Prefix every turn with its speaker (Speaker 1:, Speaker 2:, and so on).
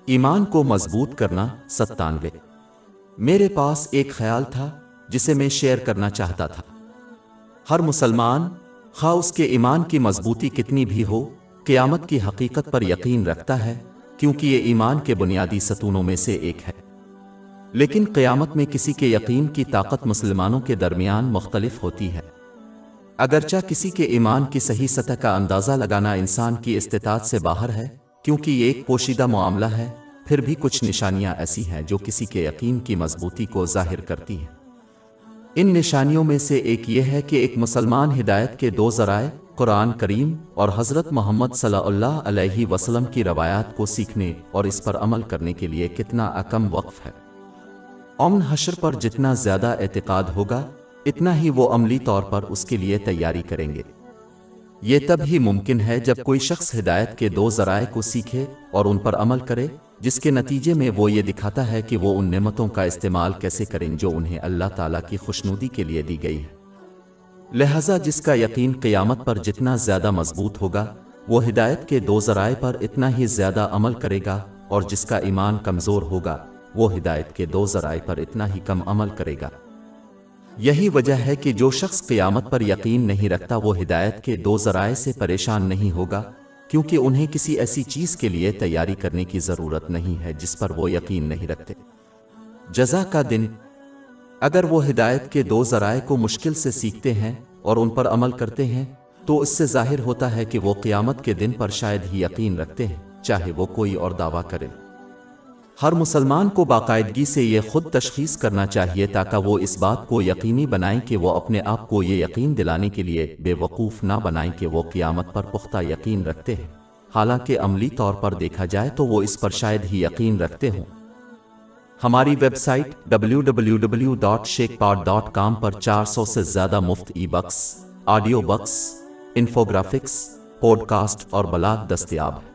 Speaker 1: ایمان کو مضبوط کرنا 97۔ میرے پاس ایک خیال تھا جسے میں شیئر کرنا چاہتا تھا۔ ہر مسلمان، خواہ اس کے ایمان کی مضبوطی کتنی بھی ہو، قیامت کی حقیقت پر یقین رکھتا ہے، کیونکہ یہ ایمان کے بنیادی ستونوں میں سے ایک ہے۔ لیکن قیامت میں کسی کے یقین کی طاقت مسلمانوں کے درمیان مختلف ہوتی ہے۔ اگرچہ کسی کے ایمان کی صحیح سطح کا اندازہ لگانا انسان کی استطاعت سے باہر ہے، کیونکہ یہ ایک پوشیدہ معاملہ ہے، پھر بھی کچھ نشانیاں ایسی ہیں جو کسی کے یقین کی مضبوطی کو ظاہر کرتی ہیں۔ ان نشانیوں میں سے ایک یہ ہے کہ ایک مسلمان ہدایت کے دو ذرائع، قرآن کریم اور حضرت محمد صلی اللہ علیہ وسلم کی روایات کو سیکھنے اور اس پر عمل کرنے کے لیے کتنا کم وقف ہے۔ امن حشر پر جتنا زیادہ اعتقاد ہوگا، اتنا ہی وہ عملی طور پر اس کے لیے تیاری کریں گے۔ یہ تب ہی ممکن ہے جب کوئی شخص ہدایت کے دو ذرائع کو سیکھے اور ان پر عمل کرے، جس کے نتیجے میں وہ یہ دکھاتا ہے کہ وہ ان نعمتوں کا استعمال کیسے کریں جو انہیں اللہ تعالیٰ کی خوشنودی کے لیے دی گئی ہے۔ لہٰذا جس کا یقین قیامت پر جتنا زیادہ مضبوط ہوگا، وہ ہدایت کے دو ذرائع پر اتنا ہی زیادہ عمل کرے گا، اور جس کا ایمان کمزور ہوگا، وہ ہدایت کے دو ذرائع پر اتنا ہی کم عمل کرے گا۔ یہی وجہ ہے کہ جو شخص قیامت پر یقین نہیں رکھتا وہ ہدایت کے دو ذرائع سے پریشان نہیں ہوگا، کیونکہ انہیں کسی ایسی چیز کے لیے تیاری کرنے کی ضرورت نہیں ہے جس پر وہ یقین نہیں رکھتے۔ جزا کا دن، اگر وہ ہدایت کے دو ذرائع کو مشکل سے سیکھتے ہیں اور ان پر عمل کرتے ہیں، تو اس سے ظاہر ہوتا ہے کہ وہ قیامت کے دن پر شاید ہی یقین رکھتے ہیں، چاہے وہ کوئی اور دعویٰ کرے۔ ہر مسلمان کو باقاعدگی سے یہ خود تشخیص کرنا چاہیے تاکہ وہ اس بات کو یقینی بنائیں کہ وہ اپنے آپ کو یہ یقین دلانے کے لیے بے وقوف نہ بنائیں کہ وہ قیامت پر پختہ یقین رکھتے ہیں، حالانکہ عملی طور پر دیکھا جائے تو وہ اس پر شاید ہی یقین رکھتے ہوں۔ ہماری ویب سائٹ www.sheikhpod.com پر 400 سے زیادہ مفت e books, audio books, infographics, podcast اور بلاگ دستیاب ہیں۔